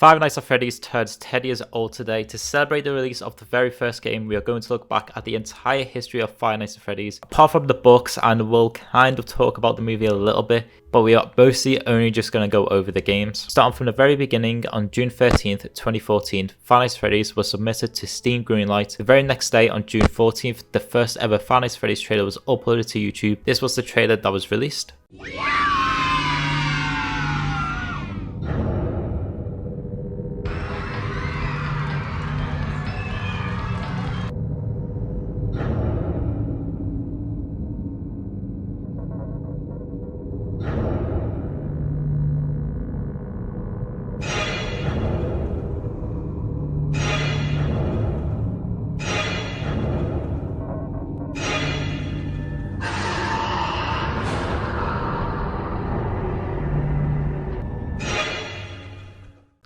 Five Nights at Freddy's turns 10 years old today. To celebrate the release of the very first game, we are going to look back at the entire history of Five Nights at Freddy's, apart from the books, and we'll kind of talk about the movie a little bit, but we are mostly only just going to go over the games. Starting from the very beginning, on June 13th, 2014, Five Nights at Freddy's was submitted to Steam Greenlight. The very next day, on June 14th, the first ever Five Nights at Freddy's trailer was uploaded to YouTube. This was the trailer that was released.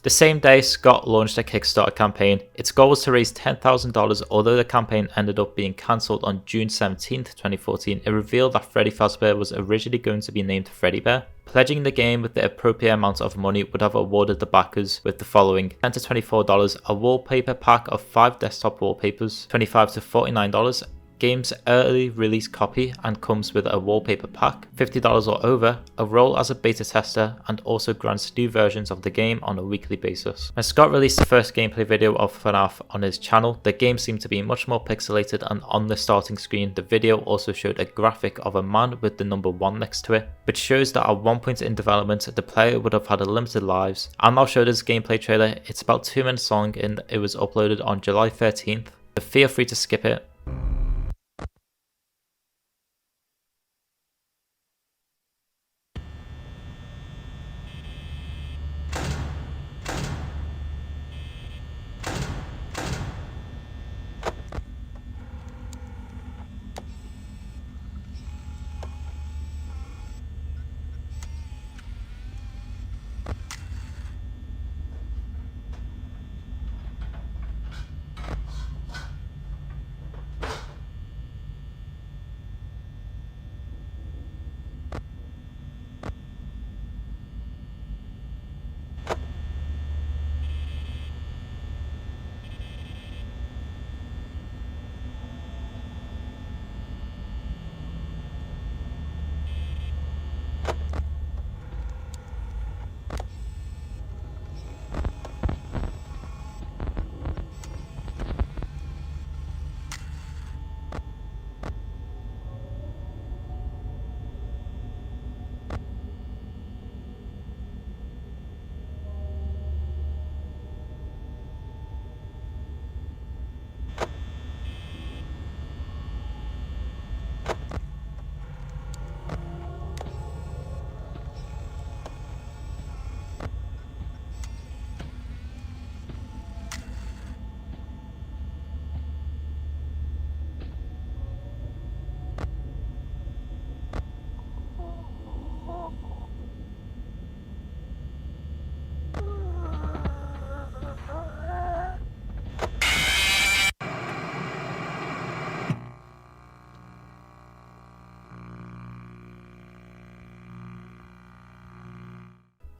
The same day, Scott launched a Kickstarter campaign. Its goal was to raise $10,000, although the campaign ended up being cancelled on June 17, 2014. It revealed that Freddy Fazbear was originally going to be named Freddy Bear. Pledging the game with the appropriate amount of money would have awarded the backers with the following: $10 to $24, a wallpaper pack of 5 desktop wallpapers, $25 to $49, game's early release copy and comes with a wallpaper pack, $50 or over, a role as a beta tester, and also grants new versions of the game on a weekly basis. When Scott released the first gameplay video of FNaF on his channel, the game seemed to be much more pixelated, and on the starting screen the video also showed a graphic of a man with the number 1 next to it, which shows that at one point in development the player would have had limited lives. I'll now show this gameplay trailer. It's about 2 minutes long and it was uploaded on July 13th, so feel free to skip it.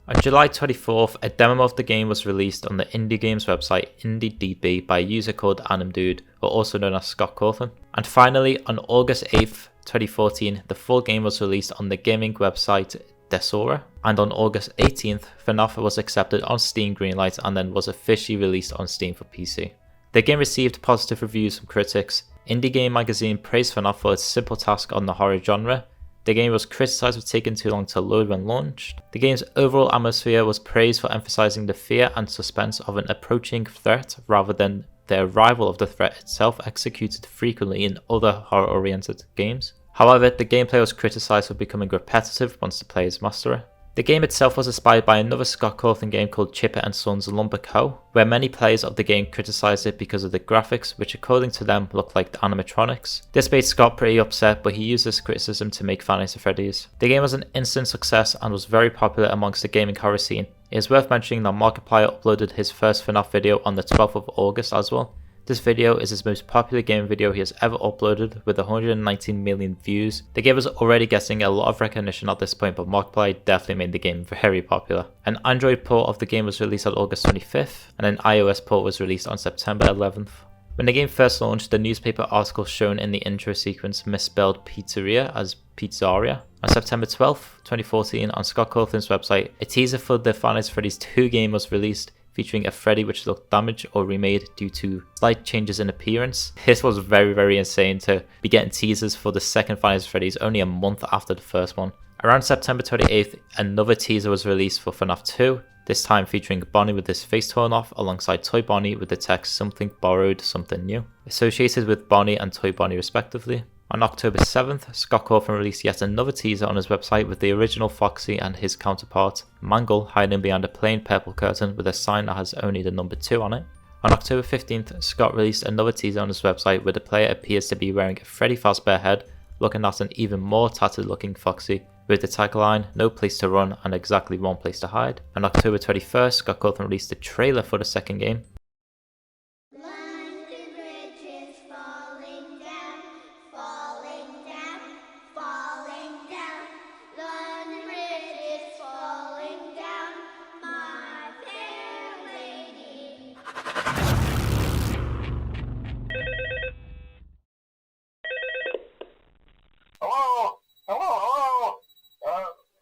On July 24th, a demo of the game was released on the indie games website IndieDB by a user called AnimDude, or also known as Scott Cawthon. And finally, on August 8th, 2014, the full game was released on the gaming website Desura. And on August 18th, FNaF was accepted on Steam Greenlight and then was officially released on Steam for PC. The game received positive reviews from critics. Indie Game Magazine praised FNaF for its simple task on the horror genre. The game was criticised for taking too long to load when launched. The game's overall atmosphere was praised for emphasising the fear and suspense of an approaching threat rather than the arrival of the threat itself, executed frequently in other horror-oriented games. However, the gameplay was criticised for becoming repetitive once the players master it. The game itself was inspired by another Scott Cawthon game called Chipper and Sons Lumber Co., where many players of the game criticised it because of the graphics, which according to them looked like the animatronics. This made Scott pretty upset, but he used this criticism to make Five Nights at Freddy's. The game was an instant success and was very popular amongst the gaming horror scene. It is worth mentioning that Markiplier uploaded his first FNaF video on the 12th of August as well. This video is his most popular game video he has ever uploaded with 119 million views. The game was already getting a lot of recognition at this point, but Markiplier definitely made the game very popular. An Android port of the game was released on August 25th, and an iOS port was released on September 11th. When the game first launched, the newspaper article shown in the intro sequence misspelled pizzeria as pizzaria. On September 12th, 2014, on Scott Cawthon's website, a teaser for the Five Nights at Freddy's 2 game was released, featuring a Freddy which looked damaged or remade due to slight changes in appearance. This was very insane to be getting teasers for the second Five Nights at Freddy's only a month after the first one. Around September 28th, another teaser was released for FNaF 2, this time featuring Bonnie with his face torn off alongside Toy Bonnie with the text "something borrowed, something new," associated with Bonnie and Toy Bonnie respectively. On October 7th, Scott Cawthon released yet another teaser on his website with the original Foxy and his counterpart, Mangle, hiding behind a plain purple curtain with a sign that has only the number 2 on it. On October 15th, Scott released another teaser on his website where the player appears to be wearing a Freddy Fazbear head, looking at an even more tattered looking Foxy, with the tagline "No place to run and exactly one place to hide." On October 21st, Scott Cawthon released a trailer for the second game.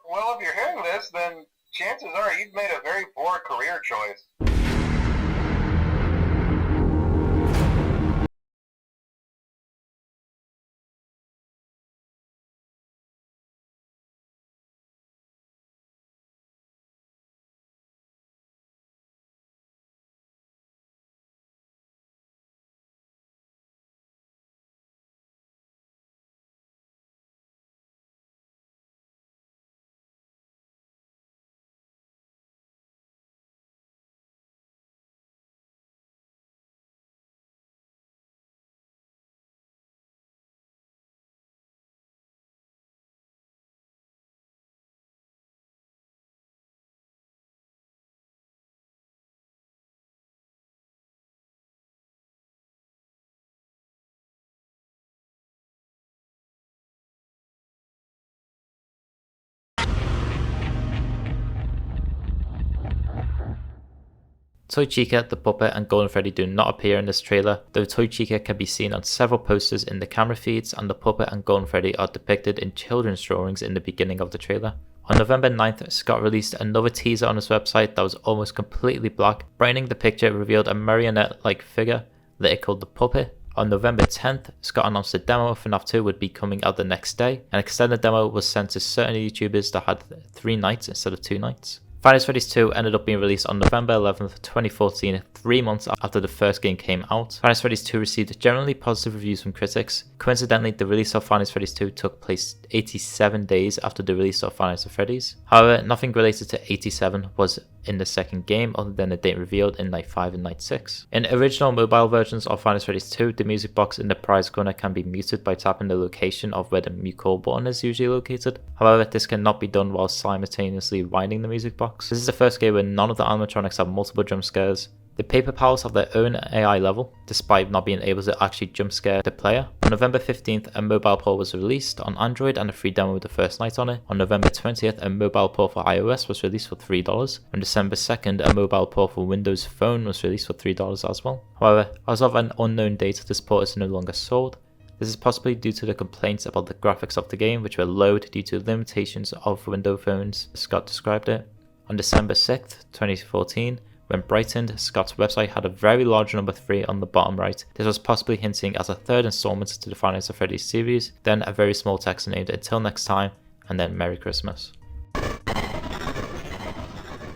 Well, if you're hearing this, then chances are you've made a very poor career choice. Toy Chica, the puppet, and Golden Freddy do not appear in this trailer, though Toy Chica can be seen on several posters in the camera feeds, and the puppet and Golden Freddy are depicted in children's drawings in the beginning of the trailer. On November 9th, Scott released another teaser on his website that was almost completely black. Brightening the picture revealed a marionette-like figure, later called the puppet. On November 10th, Scott announced a demo of FNaF 2 would be coming out the next day. An extended demo was sent to certain YouTubers that had 3 nights instead of 2 nights. Five Nights at Freddy's 2 ended up being released on November 11th, 2014, 3 months after the first game came out. Five Nights at Freddy's 2 received generally positive reviews from critics. Coincidentally, the release of Five Nights at Freddy's 2 took place 87 days after the release of Five Nights at Freddy's. However, nothing related to 87 was in the second game other than the date revealed in Night 5 and Night 6. In original mobile versions of Five Nights at Freddy's 2, the music box in the prize corner can be muted by tapping the location of where the mute call button is usually located. However, this cannot be done while simultaneously winding the music box. This is the first game where none of the animatronics have multiple jump scares. The Paper Pals have their own AI level, despite not being able to actually jump scare the player. On November 15th, a mobile port was released on Android and a free demo with the first night on it. On November 20th, a mobile port for iOS was released for $3. On December 2nd, a mobile port for Windows Phone was released for $3 as well. However, as of an unknown date, this port is no longer sold. This is possibly due to the complaints about the graphics of the game, which were low due to limitations of Windows phones, as Scott described it. On December 6th, 2014, when brightened, Scott's website had a very large number 3 on the bottom right. This was possibly hinting at a third installment to the Five Nights at Freddy's series, then a very small text named "Until next time," and then "Merry Christmas."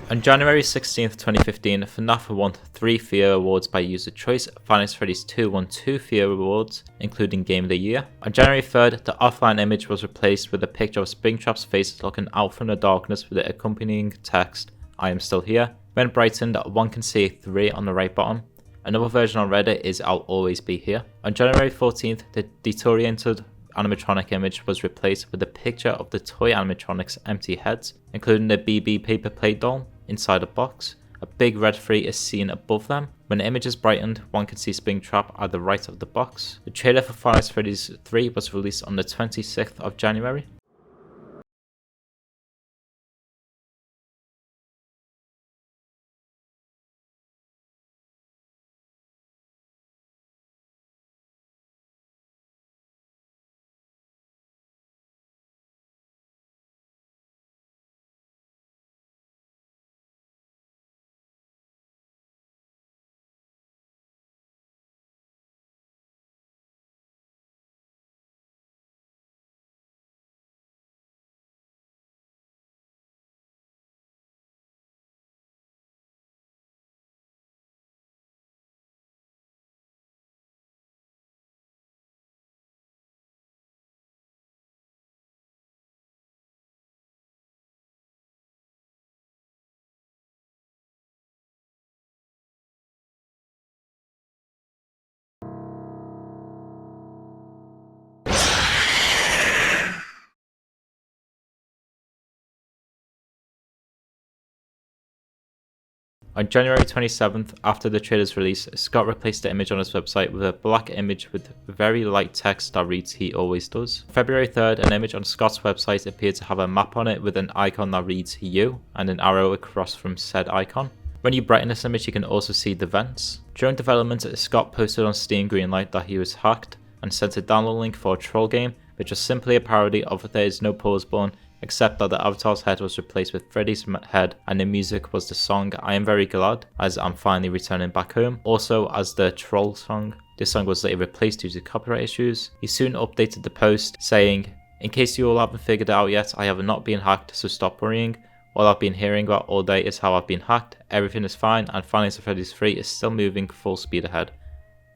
On January 16th, 2015, FNaF won 3 FIA awards by user choice. Five Nights at Freddy's 2 won 2 FIA awards, including Game of the Year. On January 3rd, the offline image was replaced with a picture of Springtrap's face looking out from the darkness with the accompanying text, "I am still here." When brightened, one can see a 3 on the right bottom. Another version on Reddit is "I'll always be here." On January 14th, the detoriented animatronic image was replaced with a picture of the toy animatronic's empty heads, including the BB paper plate doll inside a box, a big red 3 is seen above them. When the image is brightened, one can see Springtrap at the right of the box. The trailer for Five Nights at Freddy's 3 was released on the 26th of January. On January 27th, after the trailer's release, Scott replaced the image on his website with a black image with very light text that reads "He always does." February 3rd, an image on Scott's website appeared to have a map on it with an icon that reads "You" and an arrow across from said icon. When you brighten this image, you can also see the vents. During development, Scott posted on Steam Greenlight that he was hacked and sent a download link for a troll game, which was simply a parody of There Is No Pause Button, except that the avatar's head was replaced with Freddy's head and the music was the song "I Am Very Glad as I'm Finally Returning Back Home," also as the troll song. This song was later replaced due to copyright issues. He soon updated the post saying, "In case you all haven't figured it out yet, I have not been hacked, so stop worrying. All I've been hearing about all day is how I've been hacked. Everything is fine and Five Nights at Freddy's 3 is still moving full speed ahead.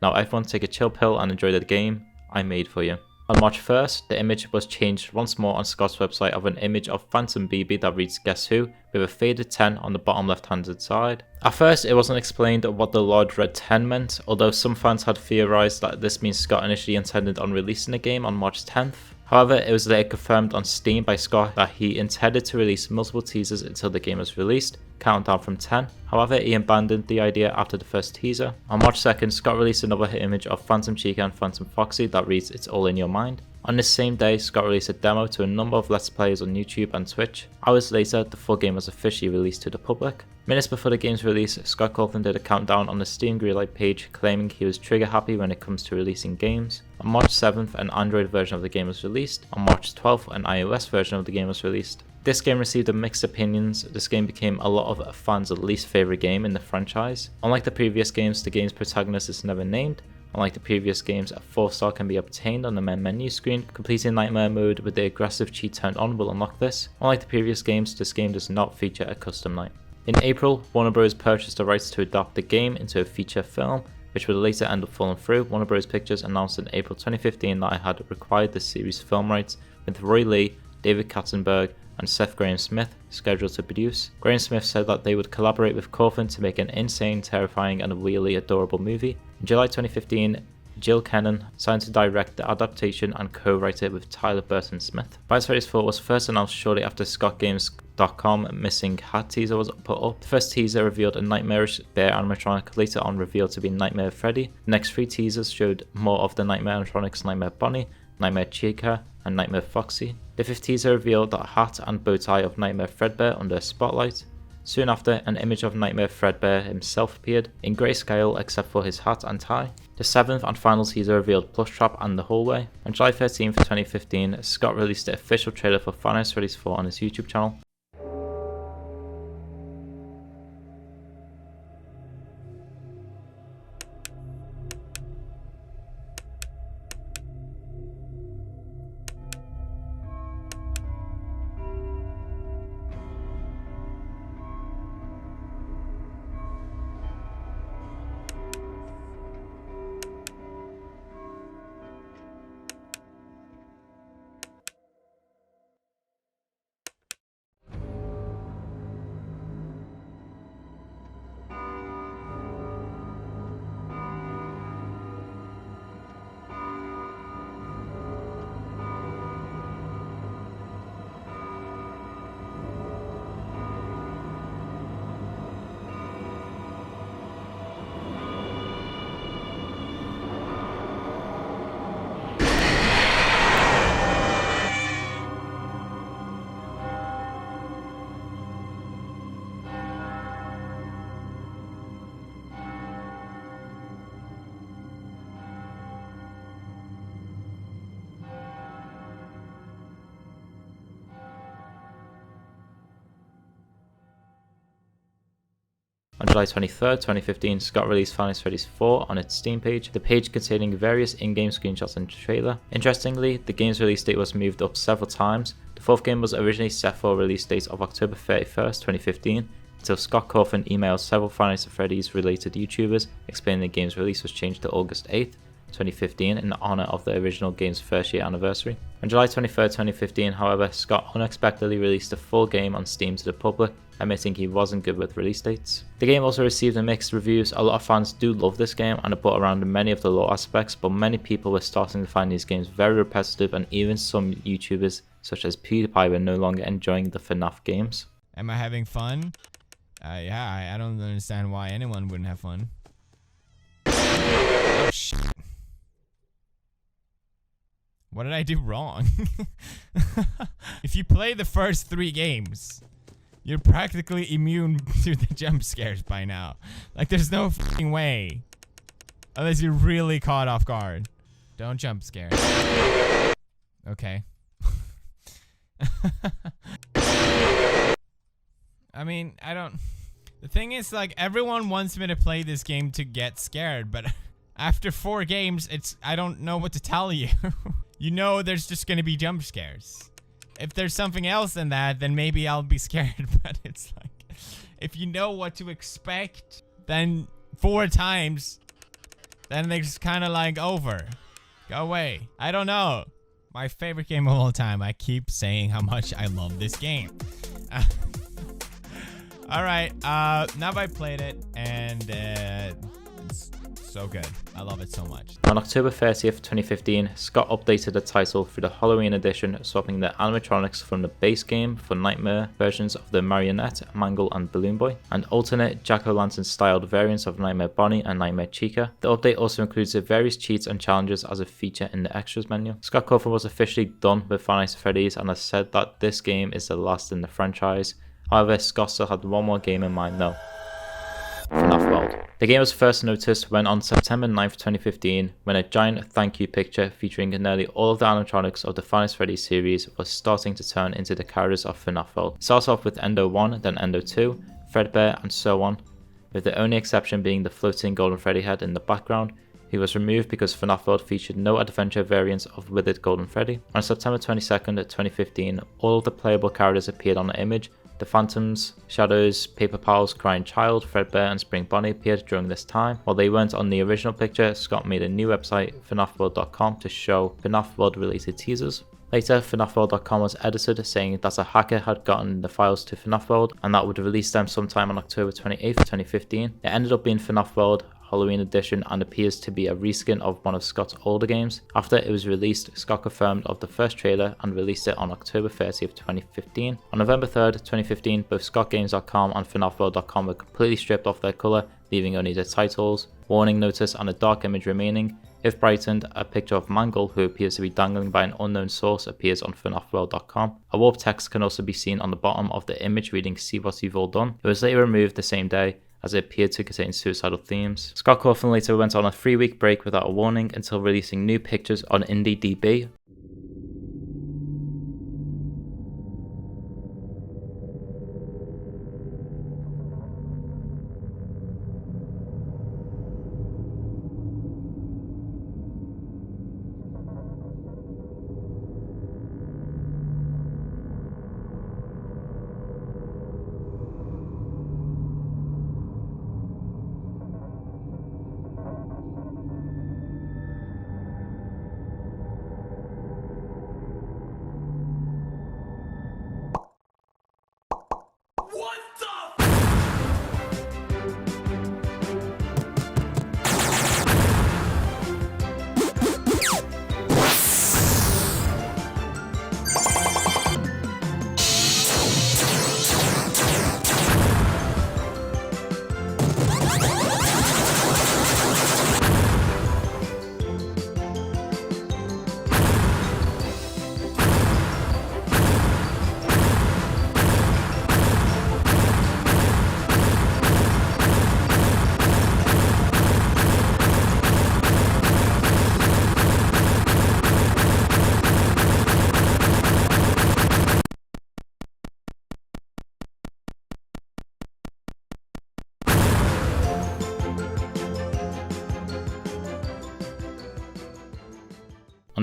Now everyone take a chill pill and enjoy the game I made for you." On March 1st, the image was changed once more on Scott's website of an image of Phantom BB that reads "Guess Who" with a faded 10 on the bottom left hand side. At first, it wasn't explained what the large red 10 meant, although some fans had theorized that this means Scott initially intended on releasing the game on March 10th. However, it was later confirmed on Steam by Scott that he intended to release multiple teasers until the game was released, counting down from 10. However, he abandoned the idea after the first teaser. On March 2nd, Scott released another hit image of Phantom Chica and Phantom Foxy that reads "It's all in your mind." On this same day, Scott released a demo to a number of Let's Players on YouTube and Twitch. Hours later, the full game was officially released to the public. Minutes before the game's release, Scott Cawthon did a countdown on the Steam Greenlight page claiming he was trigger happy when it comes to releasing games. On March 7th, an Android version of the game was released. On March 12th, an iOS version of the game was released. This game received mixed opinions. This game became a lot of fans' least favourite game in the franchise. Unlike the previous games, the game's protagonist is never named. Unlike the previous games, a 4-star can be obtained on the main menu screen. Completing Nightmare mode with the aggressive cheat turned on will unlock this. Unlike the previous games, this game does not feature a custom night. In April, Warner Bros. Purchased the rights to adapt the game into a feature film, which would later end up falling through. Warner Bros. Pictures announced in April 2015 that it had acquired the series' film rights, with Roy Lee, David Katzenberg, and Seth Grahame-Smith scheduled to produce. Grahame-Smith said that they would collaborate with Cawthon to make an insane, terrifying, and really adorable movie. In July 2015, Jill Kennan signed to direct the adaptation and co-write it with Tyler Burton Smith. Five Nights at Freddy's 4 was first announced shortly after ScottGames.com missing hat teaser was put up. The first teaser revealed a nightmarish bear animatronic, later on revealed to be Nightmare Freddy. The next 3 teasers showed more of the Nightmare animatronics: Nightmare Bonnie, Nightmare Chica, and Nightmare Foxy. The 5th teaser revealed a hat and bow tie of Nightmare Fredbear under a spotlight. Soon after, an image of Nightmare Fredbear himself appeared, in grayscale except for his hat and tie. The 7th and final teaser revealed Plushtrap and the hallway. On July 13th, 2015, Scott released the official trailer for Five Nights at Freddy's 4 on his YouTube channel. July 23rd, 2015, Scott released Five Nights at Freddy's 4 on its Steam page, the page containing various in-game screenshots and trailer. Interestingly, the game's release date was moved up several times. The fourth game was originally set for a release date of October 31st, 2015, until Scott Cawthon emailed several Five Nights at Freddy's related YouTubers explaining the game's release was changed to August 8th, 2015 in honor of the original game's first year anniversary. On July 23rd, 2015, however, Scott unexpectedly released a full game on Steam to the public, admitting he wasn't good with release dates. The game also received mixed reviews. A lot of fans do love this game and it brought around many of the lore aspects, but many people were starting to find these games very repetitive, and even some YouTubers such as PewDiePie were no longer enjoying the FNaF games. Am I having fun? Yeah, I don't understand why anyone wouldn't have fun. Oh, shit. What did I do wrong? If you play the first 3 games, you're practically immune to the jump scares by now. Like, there's no fucking way. Unless you're really caught off guard. Don't jump scare. Okay. I mean, I don't... The thing is, like, everyone wants me to play this game to get scared, but after 4 games, I don't know what to tell you. You know there's just gonna be jump scares. If there's something else than that, then maybe I'll be scared, but it's like, if you know what to expect, then 4 times, then it's kind of like over. Go away. I don't know. My favorite game of all time. I keep saying how much I love this game. Alright, now I played it, and it's so good. I love it so much. On October 30th, 2015, Scott updated the title through the Halloween edition, swapping the animatronics from the base game for Nightmare versions of the Marionette, Mangle, and Balloon Boy, and alternate Jack-o'-lantern styled variants of Nightmare Bonnie and Nightmare Chica. The update also includes the various cheats and challenges as a feature in the extras menu. Scott Cawthon was officially done with Five Nights at Freddy's and has said that this game is the last in the franchise. However, Scott still had one more game in mind though. FNaF World. The game was first noticed when on September 9th, 2015, when a giant thank you picture featuring nearly all of the animatronics of the Five Nights at Freddy's series was starting to turn into the characters of FNaF World. It starts off with Endo 1, then Endo 2, Fredbear, and so on, with the only exception being the floating Golden Freddy head in the background. He was removed because FNaF World featured no adventure variants of Withered Golden Freddy. On September 22nd, 2015, all of the playable characters appeared on the image. The Phantoms, Shadows, Paper Pals, Crying Child, Fredbear, and Spring Bonnie appeared during this time. While they weren't on the original picture, Scott made a new website, FNAFworld.com, to show FNaF World related teasers. Later, FNAFworld.com was edited, saying that a hacker had gotten the files to FNaF World and that would release them sometime on October 28th, 2015. It ended up being FNaF World Halloween edition and appears to be a reskin of one of Scott's older games. After it was released, Scott confirmed of the first trailer and released it on October 30th, 2015. On November 3rd, 2015, both ScottGames.com and FNAFworld.com were completely stripped of their colour, leaving only the titles, warning notice, and a dark image remaining. If brightened, a picture of Mangle, who appears to be dangling by an unknown source, appears on FNAFworld.com. A warped text can also be seen on the bottom of the image reading "See what you've all done." It was later removed the same day, as it appeared to contain suicidal themes. Scott Cawthon later went on a 3-week break without a warning until releasing new pictures on IndieDB.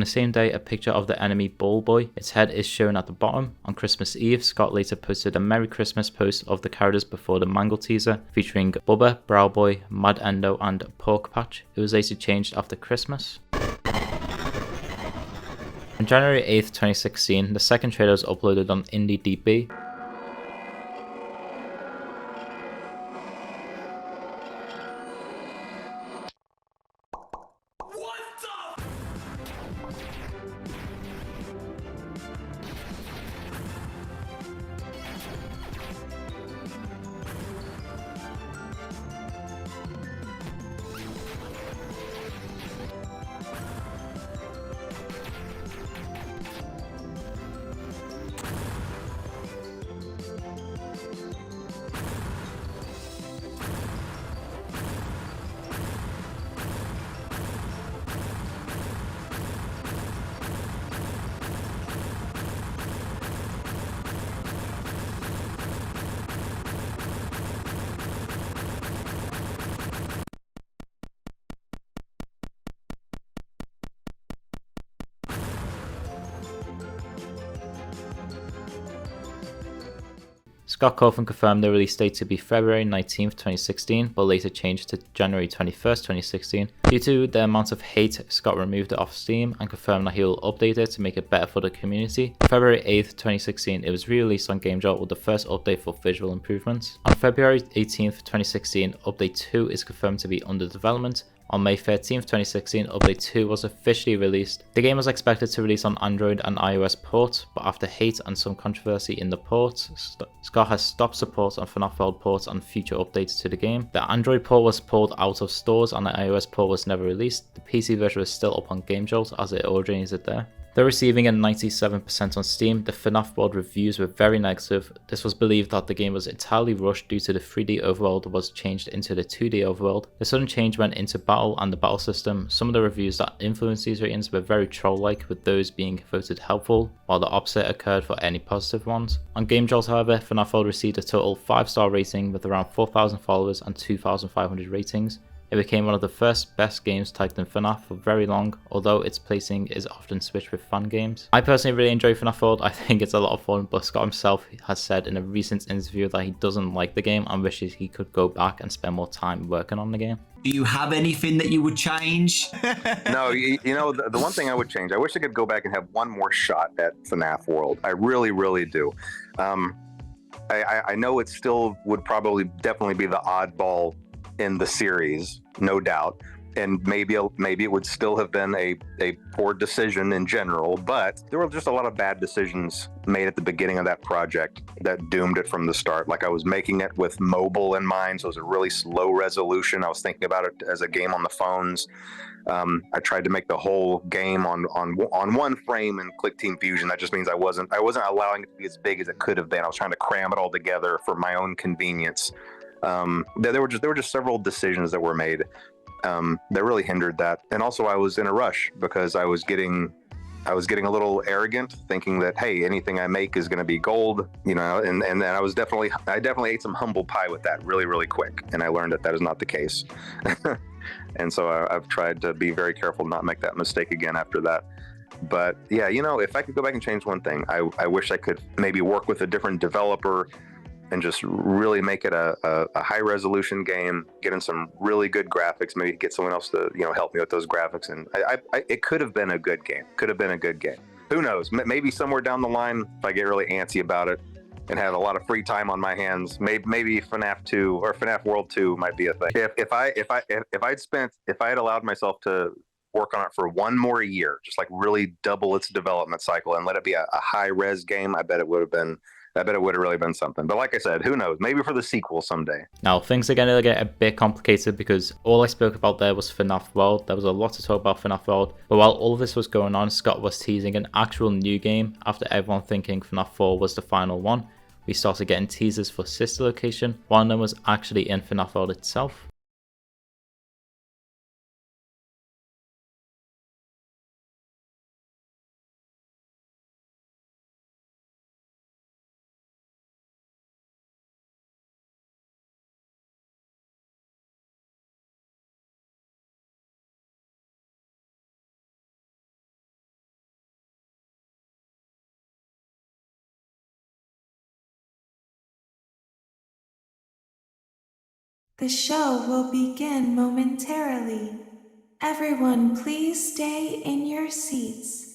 the same day, a picture of the enemy ball boy. Its head is shown at the bottom. On Christmas Eve, Scott later posted a Merry Christmas post of the characters before the Mangle teaser, featuring Bubba, Brow Boy, Mad Endo, and Pork Patch. It was later changed after Christmas. On January 8th, 2016, the second trailer was uploaded on IndieDB. Scott Cawthon confirmed the release date to be February 19th, 2016, but later changed to January 21st, 2016. Due to the amount of hate, Scott removed it off Steam and confirmed that he will update it to make it better for the community. February 8th, 2016, it was re-released on GameJolt with the first update for visual improvements. On February 18th, 2016, Update 2 is confirmed to be under development. On May 13th, 2016, Update 2 was officially released. The game was expected to release on Android and iOS ports, but after hate and some controversy in the ports, Scott has stopped support on FNAF World ports and future updates to the game. The Android port was pulled out of stores and the iOS port was never released. The PC version is still up on GameJolt as it originated there. Though receiving a 97% on Steam, the FNAF World reviews were very negative. This was believed that the game was entirely rushed due to the 3D overworld was changed into the 2D overworld. The sudden change went into battle and the battle system. Some of the reviews that influenced these ratings were very troll-like, with those being voted helpful, while the opposite occurred for any positive ones. On GameJolt, however, FNAF World received a total 5-star rating with around 4,000 followers and 2,500 ratings. It became one of the first best games tagged in FNAF for very long, although its placing is often switched with fun games. I personally really enjoy FNAF World. I think it's a lot of fun, but Scott himself has said in a recent interview that he doesn't like the game and wishes he could go back and spend more time working on the game. Do you have anything that you would change? No, you know, the one thing I would change, I wish I could go back and have one more shot at FNAF World. I really, really do. I know it still would probably definitely be the oddball in the series, no doubt, and maybe it would still have been a poor decision in general, but there were just a lot of bad decisions made at the beginning of that project that doomed it from the start. Like, I was making it with mobile in mind, so it was a really slow resolution. I was thinking about it as a game on the phones. I tried to make the whole game on one frame in Click Team Fusion. That just means I wasn't allowing it to be as big as it could have been. I was trying to cram it all together for my own convenience. There were just several decisions that were made that really hindered that. And also, I was in a rush because I was getting a little arrogant, thinking that, hey, anything I make is going to be gold, you know. And then I definitely ate some humble pie with that really, really quick, and I learned that is not the case. And so I've tried to be very careful not make that mistake again after that. But yeah, you know, if I could go back and change one thing, I wish I could maybe work with a different developer and just really make it a high resolution game, get in some really good graphics, maybe get someone else to, you know, help me with those graphics. And it could have been a good game. Who knows? Maybe somewhere down the line, if I get really antsy about it and have a lot of free time on my hands, maybe FNAF 2 or FNAF World 2 might be a thing. If I had allowed myself to work on it for one more year, just like really double its development cycle and let it be a high res game, I bet it would have really been something. But like I said, who knows? Maybe for the sequel someday. Now, things are going to get a bit complicated because all I spoke about there was FNAF World. There was a lot to talk about FNAF World. But while all of this was going on, Scott was teasing an actual new game. After everyone thinking FNAF 4 was the final one, we started getting teasers for Sister Location. One of them was actually in FNAF World itself. The show will begin momentarily. Everyone, please stay in your seats.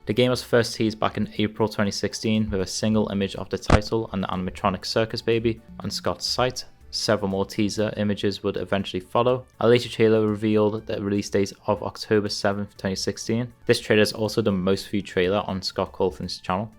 The game was first teased back in April 2016 with a single image of the title and the animatronic circus baby on Scott's site. Several more teaser images would eventually follow. A later trailer revealed the release date of October 7th, 2016. This trailer is also the most viewed trailer on Scott Cawthon's channel.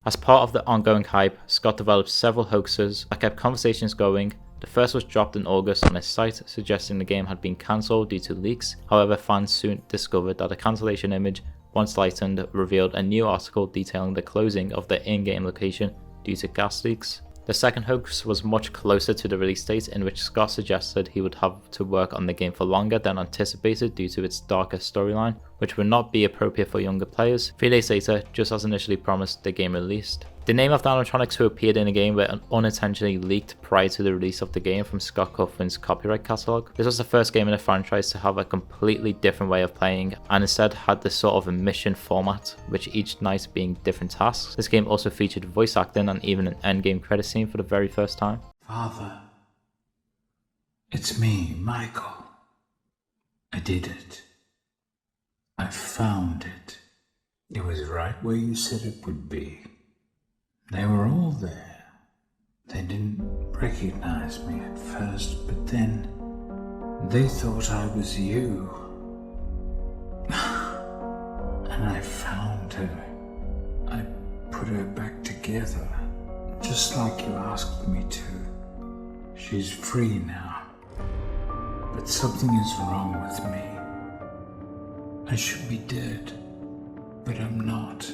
As part of the ongoing hype, Scott developed several hoaxes that kept conversations going. The first was dropped in August on his site, suggesting the game had been cancelled due to leaks. However, fans soon discovered that the cancellation image, once lightened, revealed a new article detailing the closing of the in-game location due to gas leaks. The second hoax was much closer to the release date, in which Scott suggested he would have to work on the game for longer than anticipated due to its darker storyline, which would not be appropriate for younger players. 3 days later, just as initially promised, the game released. The name of the animatronics who appeared in the game were unintentionally leaked prior to the release of the game from Scott Cawthon's copyright catalogue. This was the first game in the franchise to have a completely different way of playing, and instead had this sort of a mission format, which each night being different tasks. This game also featured voice acting and even an endgame credit scene for the very first time. Father, it's me, Michael. I did it. I found it. It was right where you said it would be. They were all there. They didn't recognize me at first, but then they thought I was you. And I found her. I put her back together, just like you asked me to. She's free now. But something is wrong with me. I should be dead, but I'm not.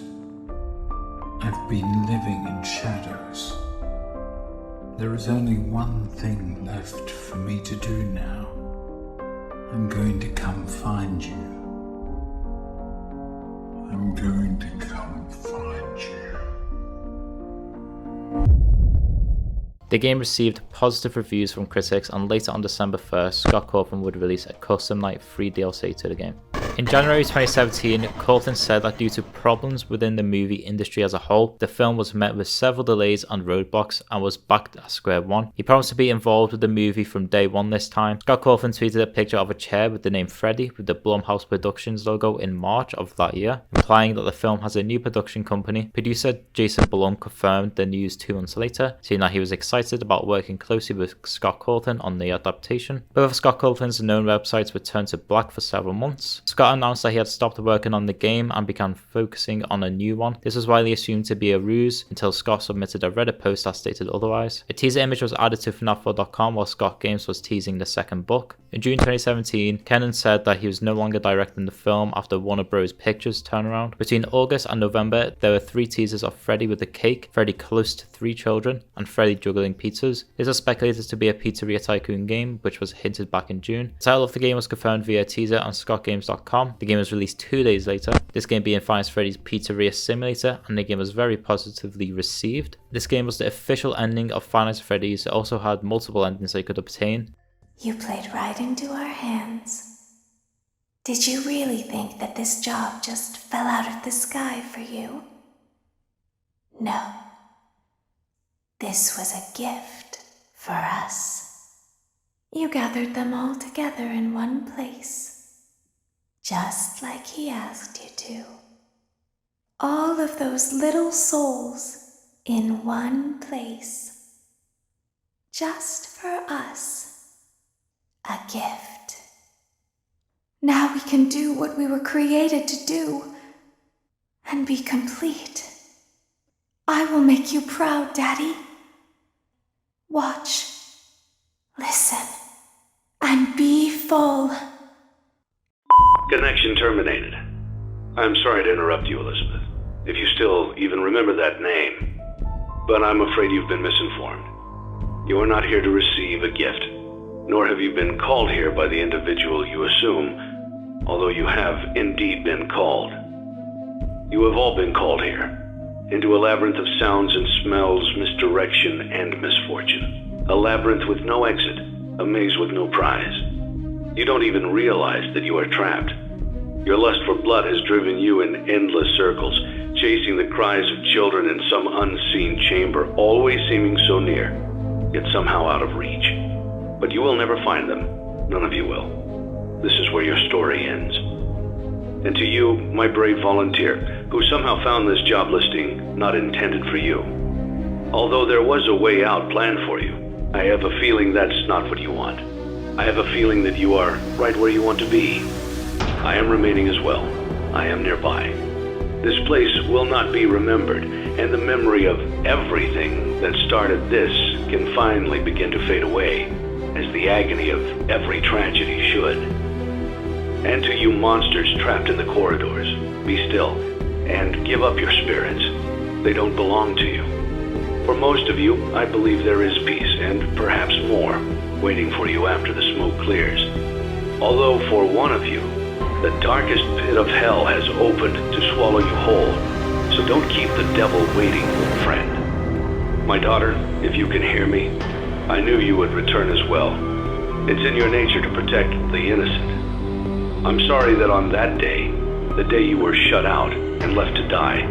I've been living in shadows. There is only one thing left for me to do now. I'm going to come find you. I'm going to come find you. The game received positive reviews from critics, and later on December 1st, Scott Cawthon would release a custom night free DLC to the game. In January 2017, Cawthon said that due to problems within the movie industry as a whole, the film was met with several delays and roadblocks and was back at square one. He promised to be involved with the movie from day one this time. Scott Cawthon tweeted a picture of a chair with the name Freddy with the Blumhouse Productions logo in March of that year, implying that the film has a new production company. Producer Jason Blum confirmed the news 2 months later, saying that he was excited about working closely with Scott Cawthon on the adaptation. Both of Scott Cawthon's known websites were turned to black for several months. Scott Scott announced that he had stopped working on the game and began focusing on a new one. This was widely assumed to be a ruse until Scott submitted a Reddit post that stated otherwise. A teaser image was added to FNAF4.com while Scott Games was teasing the second book. In June 2017, Kennan said that he was no longer directing the film after Warner Bros. Pictures turnaround. Between August and November, there were 3 teasers of Freddy with a cake, Freddy close to 3 children, and Freddy juggling pizzas. This was speculated to be a Pizzeria Tycoon game, which was hinted back in June. The title of the game was confirmed via a teaser on scottgames.com. The game was released 2 days later, this game being Five Nights at Freddy's Pizzeria Simulator, and the game was very positively received. This game was the official ending of Five Nights at Freddy's. It also had multiple endings that you could obtain. You played right into our hands. Did you really think that this job just fell out of the sky for you? No. This was a gift for us. You gathered them all together in one place, just like he asked you to. All of those little souls in one place, just for us. A gift. Now we can do what we were created to do and be complete. I will make you proud, Daddy. Watch, listen, and be full. Connection terminated. I'm sorry to interrupt you, Elizabeth, if you still even remember that name. But I'm afraid you've been misinformed. You are not here to receive a gift, nor have you been called here by the individual you assume, although you have indeed been called. You have all been called here, into a labyrinth of sounds and smells, misdirection and misfortune. A labyrinth with no exit, a maze with no prize. You don't even realize that you are trapped. Your lust for blood has driven you in endless circles, chasing the cries of children in some unseen chamber, always seeming so near, yet somehow out of reach. But you will never find them. None of you will. This is where your story ends. And to you, my brave volunteer, who somehow found this job listing not intended for you. Although there was a way out planned for you, I have a feeling that's not what you want. I have a feeling that you are right where you want to be. I am remaining as well. I am nearby. This place will not be remembered, and the memory of everything that started this can finally begin to fade away, as the agony of every tragedy should. And to you monsters trapped in the corridors, be still, and give up your spirits. They don't belong to you. For most of you, I believe there is peace, and perhaps more, waiting for you after the smoke clears. Although for one of you, the darkest pit of hell has opened to swallow you whole, so don't keep the devil waiting, friend. My daughter, if you can hear me, I knew you would return as well. It's in your nature to protect the innocent. I'm sorry that on that day, the day you were shut out and left to die,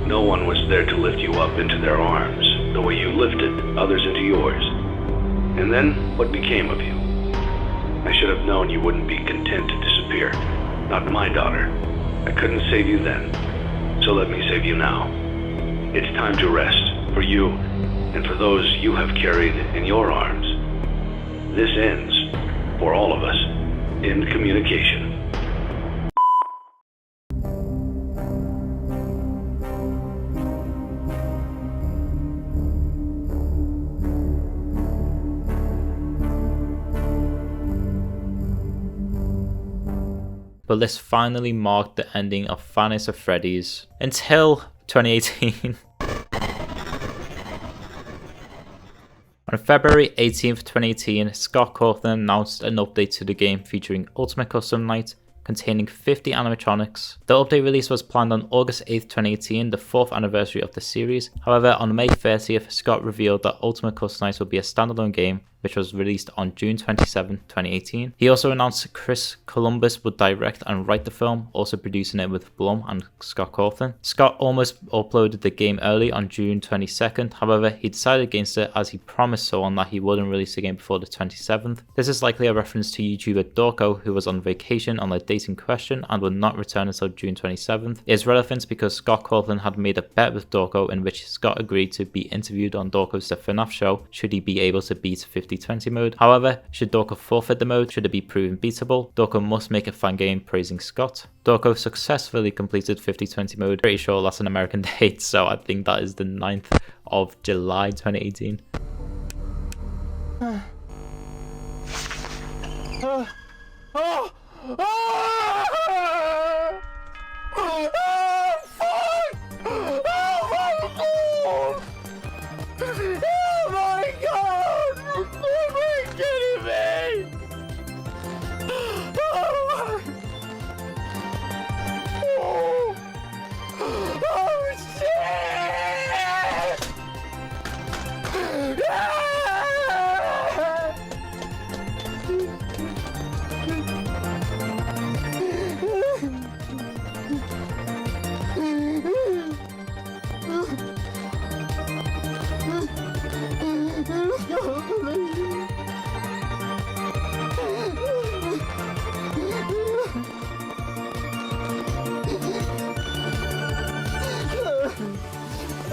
no one was there to lift you up into their arms, the way you lifted others into yours. And then, what became of you? I should have known you wouldn't be content to disappear. Not my daughter. I couldn't save you then, so let me save you now. It's time to rest, for you, and for those you have carried in your arms. This ends, for all of us, in communication. But this finally marked the ending of Five Nights at Freddy's until 2018. On February 18th, 2018, Scott Cawthon announced an update to the game featuring Ultimate Custom Night, containing 50 animatronics. The update release was planned on August 8th, 2018, the 4th anniversary of the series. However, on May 30th, Scott revealed that Ultimate Custom Night will be a standalone game, which was released on June 27, 2018. He also announced Chris Columbus would direct and write the film, also producing it with Blum and Scott Cawthon. Scott almost uploaded the game early on June 22nd, however he decided against it as he promised someone that he wouldn't release the game before the 27th. This is likely a reference to YouTuber Dorko, who was on vacation on the date in question and would not return until June 27th. It is relevant because Scott Cawthon had made a bet with Dorko in which Scott agreed to be interviewed on Dorko's The FNAF Show should he be able to beat 50 50-20 mode. However, should Dorko forfeit the mode, should it be proven beatable, Dorko must make a fan game praising Scott. Dorko successfully completed 50-20 mode. Pretty sure that's an American date, so I think that is the 9th of July 2018.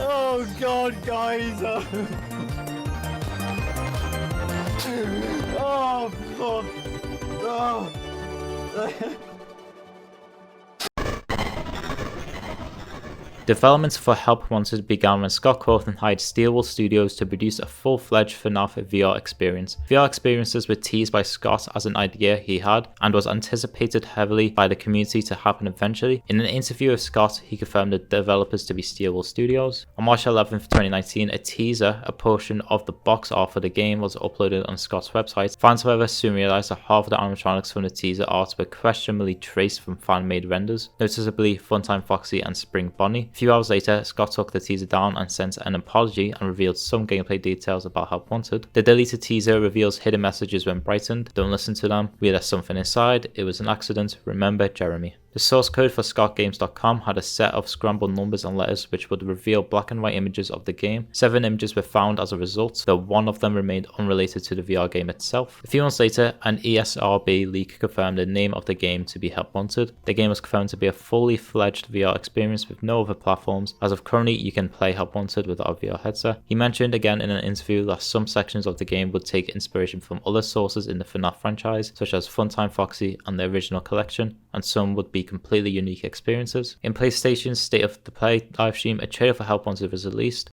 Oh god, guys! Oh fuck! Oh. Development for Help Wanted began when Scott Cawthon hired Steelwool Studios to produce a full-fledged FNaF VR experience. VR experiences were teased by Scott as an idea he had and was anticipated heavily by the community to happen eventually. In an interview with Scott, he confirmed the developers to be Steelwool Studios. On March 11, 2019, a teaser, a portion of the box art for the game, was uploaded on Scott's website. Fans, however, soon realized that half of the animatronics from the teaser art were questionably traced from fan-made renders, noticeably Funtime Foxy and Spring Bonnie. A few hours later, Scott took the teaser down and sent an apology and revealed some gameplay details about Help Wanted. The deleted teaser reveals hidden messages when brightened. Don't listen to them. We left something inside. It was an accident. Remember Jeremy. The source code for scottgames.com had a set of scrambled numbers and letters which would reveal black and white images of the game. 7 images were found as a result, though one of them remained unrelated to the VR game itself. A few months later, an ESRB leak confirmed the name of the game to be Help Wanted. The game was confirmed to be a fully fledged VR experience with no other platforms. As of currently, you can play Help Wanted without a VR headset. He mentioned again in an interview that some sections of the game would take inspiration from other sources in the FNaF franchise, such as Funtime Foxy and the original collection, and some would be completely unique experiences. In PlayStation's State of the Play livestream, a trailer for Help Wanted was released.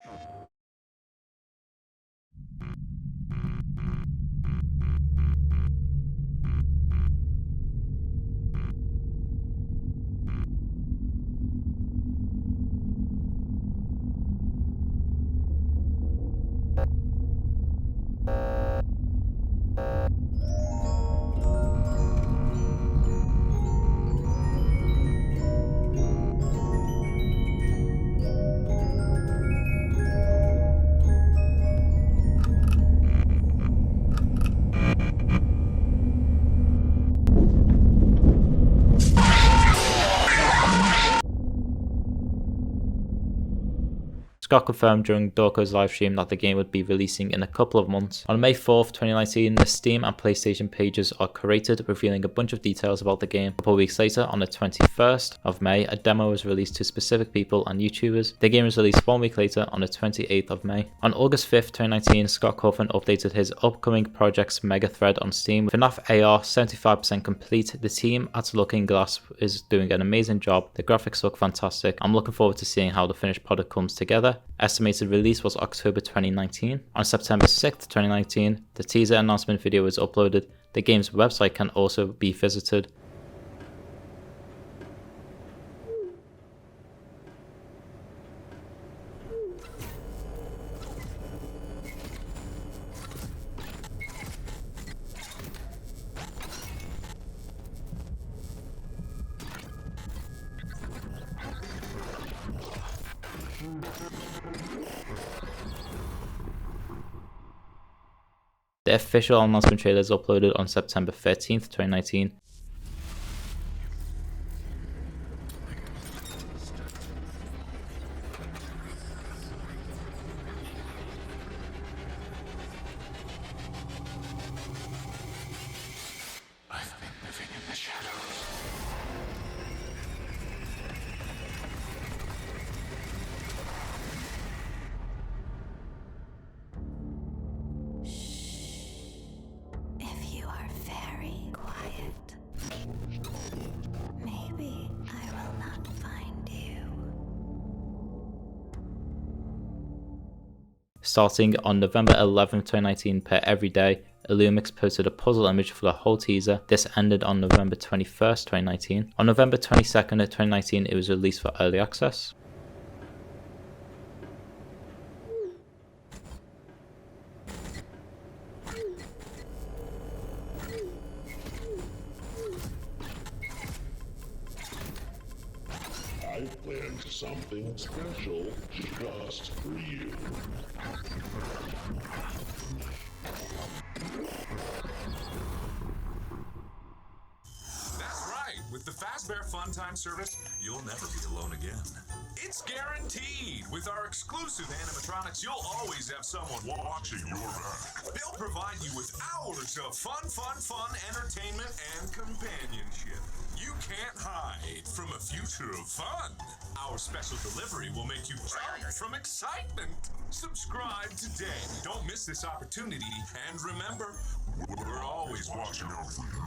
Scott confirmed during Dorko's livestream that the game would be releasing in a couple of months. On May 4th, 2019, the Steam and PlayStation pages are curated, revealing a bunch of details about the game. A couple of weeks later, on the 21st of May, a demo was released to specific people and YouTubers. The game was released 1 week later, on the 28th of May. On August 5th, 2019, Scott Cawthon updated his upcoming project's mega thread on Steam. FNaF AR 75% complete. The team at Looking Glass is doing an amazing job. The graphics look fantastic. I'm looking forward to seeing how the finished product comes together. Estimated release was October 2019. On September 6th, 2019, the teaser announcement video was uploaded. The game's website can also be visited. The official announcement trailer is uploaded on September 13th, 2019. I've been living in the shadows. Maybe I will not find you. Starting on November 11th, 2019 per every day, Illumix posted a puzzle image for the whole teaser. This ended on November 21st, 2019. On November 22nd, 2019, it was released for early access. I planned something special just for you. That's right. With the Fazbear Fun Time service, you'll never be alone again. It's guaranteed. With our exclusive animatronics, you'll always have someone watching your back. They'll provide you with hours of fun, entertainment, and companionship. You can't hide from a future of fun. Our special delivery will make you jump from excitement. Subscribe today. Don't miss this opportunity. And remember, we're always watching out for you.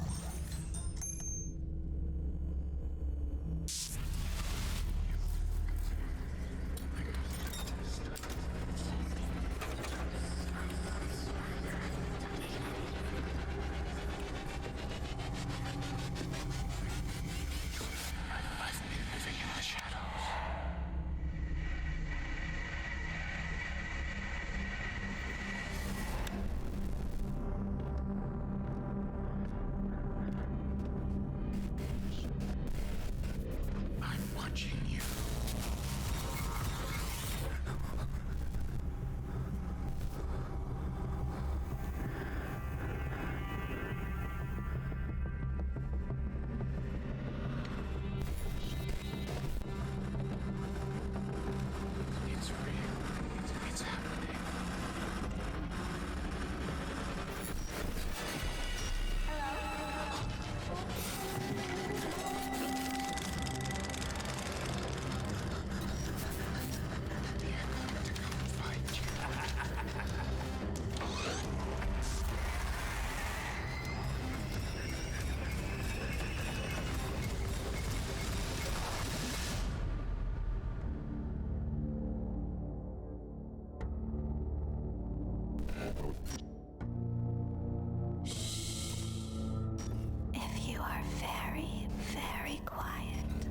If you are very, very quiet,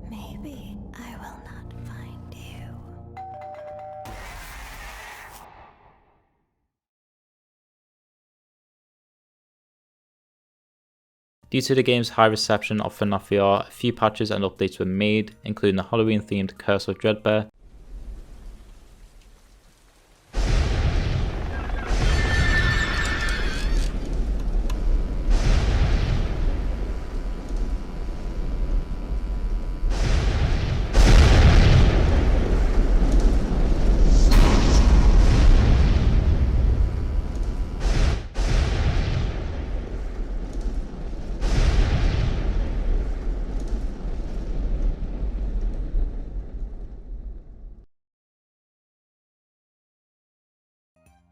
maybe I will not find you. Due to the game's high reception of FNAF VR, a few patches and updates were made, including the Halloween-themed Curse of Dreadbear,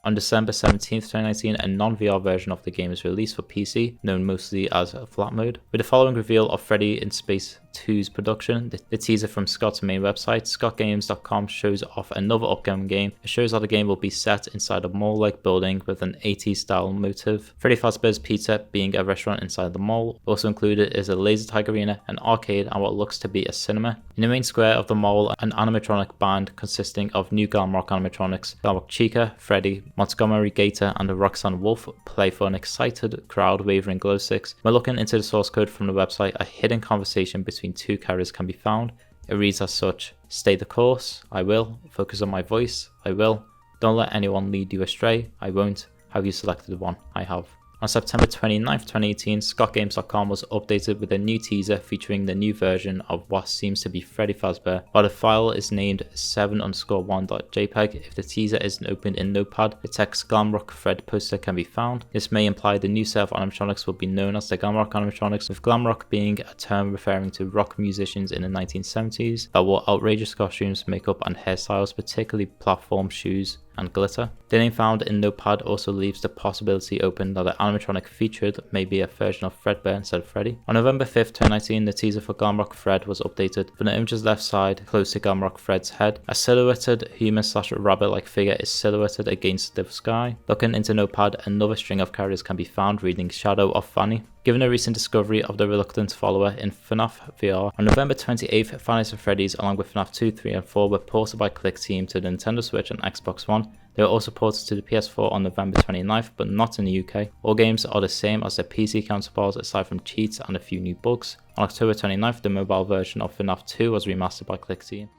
On December 17th, 2019, a non-VR version of the game is released for PC, known mostly as Flat Mode. With the following reveal of Freddy in Space 2's production, the teaser from Scott's main website, scottgames.com, shows off another upcoming game. It shows how the game will be set inside a mall-like building with an 80s style motive. Freddy Fazbear's Pizza being a restaurant inside the mall. Also included is a laser tag arena, an arcade, and what looks to be a cinema. In the main square of the mall, an animatronic band consisting of new glam rock animatronics, Glam Rock Chica, Freddy, Montgomery Gator, and Roxanne Wolf play for an excited crowd waving glow sticks. When looking into the source code from the website, a hidden conversation between two characters can be found. It reads as such: "Stay the course, I will. Focus on my voice, I will. Don't let anyone lead you astray, I won't. Have you selected one? I have." On September 29th, 2018, ScottGames.com was updated with a new teaser featuring the new version of what seems to be Freddy Fazbear. While the file is named 7_1.jpg, if the teaser isn't opened in Notepad, the text Glamrock Fred poster can be found. This may imply the new set of animatronics will be known as the Glamrock animatronics, with Glamrock being a term referring to rock musicians in the 1970s that wore outrageous costumes, makeup and hairstyles, particularly platform shoes, and glitter. The name found in Notepad also leaves the possibility open that the animatronic featured may be a version of Fredbear instead of Freddy. On November 5th, 2019, the teaser for Glamrock Fred was updated. From the image's left side, close to Glamrock Fred's head, a silhouetted human/rabbit-like figure is silhouetted against the sky. Looking into Notepad, another string of characters can be found reading Shadow of Fanny. Given a recent discovery of the reluctant follower in FNaF VR, on November 28th, Five Nights at Freddy's along with FNaF 2, 3 and 4 were ported by Click Team to the Nintendo Switch and Xbox One. They were also ported to the PS4 on November 29th, but not in the UK. All games are the same as their PC counterparts aside from cheats and a few new bugs. On October 29th, the mobile version of FNaF 2 was remastered by Click Team.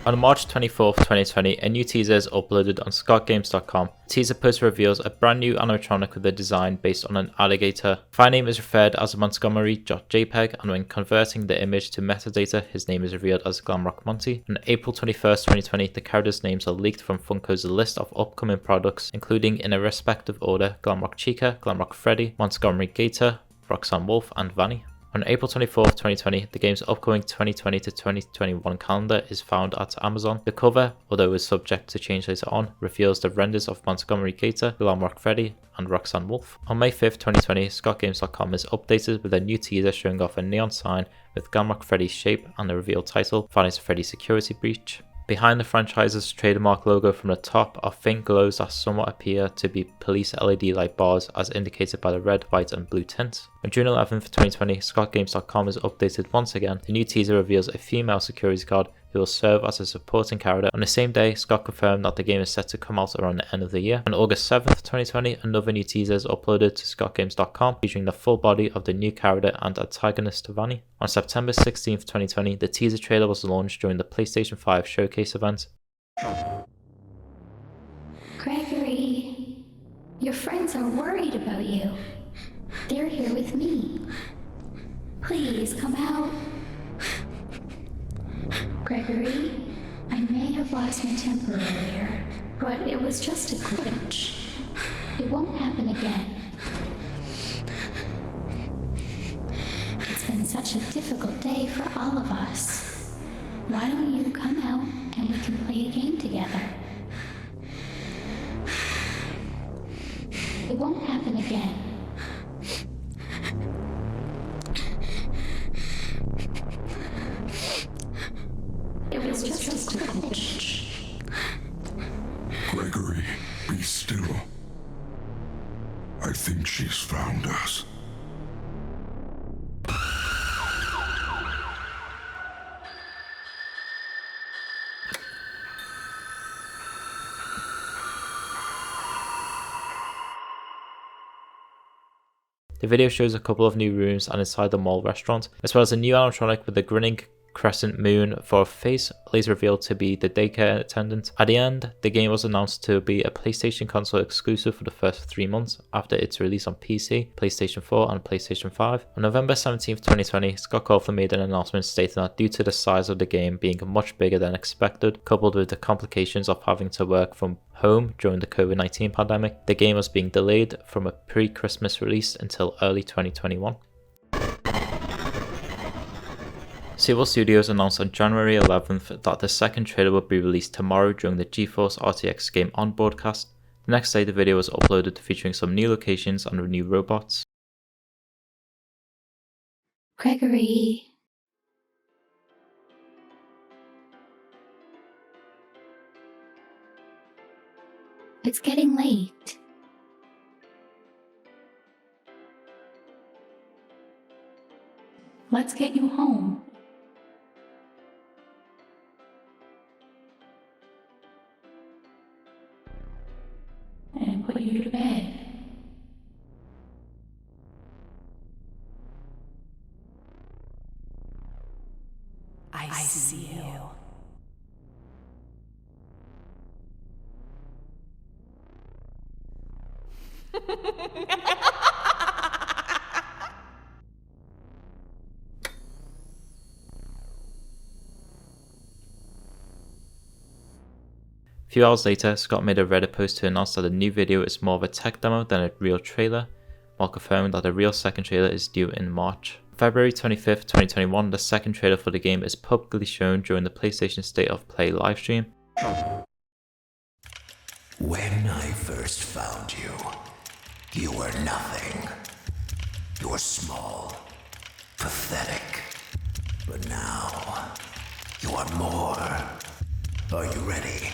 On March 24th, 2020, a new teaser is uploaded on scottgames.com. The teaser post reveals a brand new animatronic with a design based on an alligator. Filename is referred as Montgomery.jpg, and when converting the image to metadata, his name is revealed as Glamrock Monty. On April 21st, 2020, the characters' names are leaked from Funko's list of upcoming products, including in a respective order Glamrock Chica, Glamrock Freddy, Montgomery Gator, Roxanne Wolf, and Vanny. On April 24th, 2020, the game's upcoming 2020 to 2021 calendar is found at Amazon. The cover, although is subject to change later on, reveals the renders of Montgomery Gator, Glamrock Freddy, and Roxanne Wolf. On May 5th, 2020, scottgames.com is updated with a new teaser showing off a neon sign with Glamrock Freddy's shape and the revealed title, Five Nights at Freddy's Security Breach. Behind the franchise's trademark logo from the top are faint glows that somewhat appear to be police LED light bars as indicated by the red, white and blue tints. On June 11th, 2020, scottgames.com is updated once again. The new teaser reveals a female security guard who will serve as a supporting character. On the same day, Scott confirmed that the game is set to come out around the end of the year. On August 7th, 2020, another new teaser is uploaded to scottgames.com featuring the full body of the new character and antagonist Vanny. On September 16th, 2020, the teaser trailer was launched during the PlayStation 5 showcase event. Gregory, your friends are worried about you. They're here with me. Please come out. Gregory, I may have lost my temper earlier, but it was just a glitch. It won't happen again. It's been such a difficult day for all of us. Why don't you come out and we can play a game together? It won't happen again. It was just a glitch. Gregory, be still. I think she's found us. The video shows a couple of new rooms and inside the mall restaurant, as well as a new animatronic with a grinning crescent moon for a face, later revealed to be the daycare attendant. At the end, the game was announced to be a PlayStation console exclusive for the first 3 months after its release on PC, PlayStation 4 and PlayStation 5. On November 17th, 2020, Scott Cawthon made an announcement stating that due to the size of the game being much bigger than expected, coupled with the complications of having to work from home during the COVID-19 pandemic, the game was being delayed from a pre-Christmas release until early 2021. Seawall Studios announced on January 11th that the second trailer would be released tomorrow during the GeForce RTX Game On broadcast. The next day the video was uploaded featuring some new locations and new robots. Gregory. It's getting late. Let's get you home. And put you to bed. I see you. A few hours later, Scott made a Reddit post to announce that the new video is more of a tech demo than a real trailer, while confirming that the real second trailer is due in March. February 25th, 2021, the second trailer for the game is publicly shown during the PlayStation State of Play livestream. When I first found you, you were nothing. You were small, pathetic. But now, you are more. Are you ready?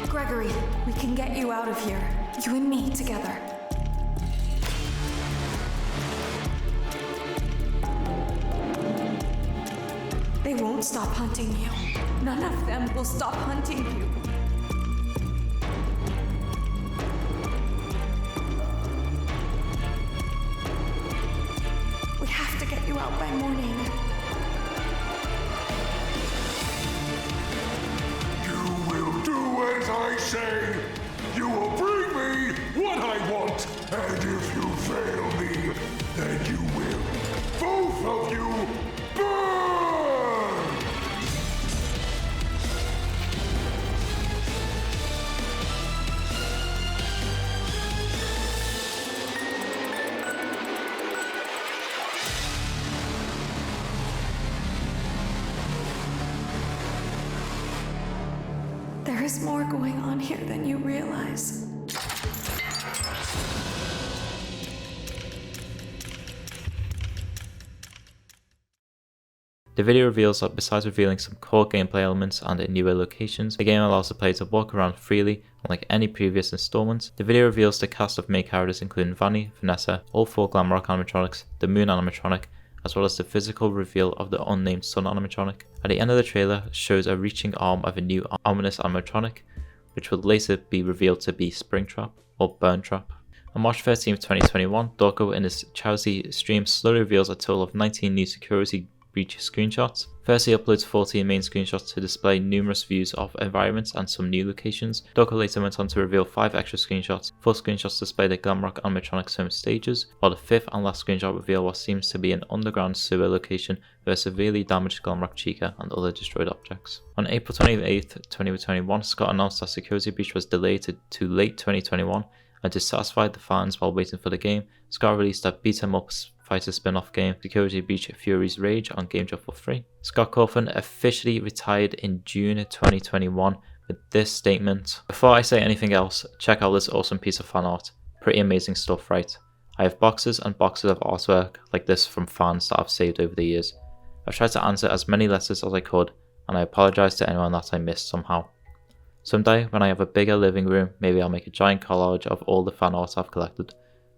Gregory, we can get you out of here. You and me together. They won't stop hunting you. None of them will stop hunting you. We have to get you out by morning. As I say, you will bring me what I want, and if you fail me, then you will, both of you, burn! There is more going on here than you realize. The video reveals that besides revealing some core gameplay elements and in newer locations, the game allows the player to walk around freely, unlike any previous installments. The video reveals the cast of main characters including Vanny, Vanessa, all 4 Glamrock animatronics, the Moon animatronic, as well as the physical reveal of the unnamed Sun animatronic. At the end of the trailer shows a reaching arm of a new ominous animatronic, which would later be revealed to be Springtrap or Burntrap. On March 13th, 2021, Dorko in his charity stream slowly reveals a total of 19 new security breach screenshots. First, he uploads 14 main screenshots to display numerous views of environments and some new locations. Dorko later went on to reveal 5 extra screenshots. 4 screenshots display the Glamrock animatronics home stages, while the 5th and last screenshot reveal what seems to be an underground sewer location with a severely damaged Glamrock Chica and other destroyed objects. On April 28th, 2021, Scott announced that security breach was delayed to late 2021, and to satisfy the fans while waiting for the game, Scott released a beat-em-up fighter spin-off game, Security Breach Fury's Rage, on GameJob for free. Scott Cawthon officially retired in June 2021 with this statement: "Before I say anything else, check out this awesome piece of fan art. Pretty amazing stuff, right? I have boxes and boxes of artwork like this from fans that I've saved over the years. I've tried to answer as many letters as I could, and I apologize to anyone that I missed somehow. Someday, when I have a bigger living room, maybe I'll make a giant collage of all the fan art I've collected.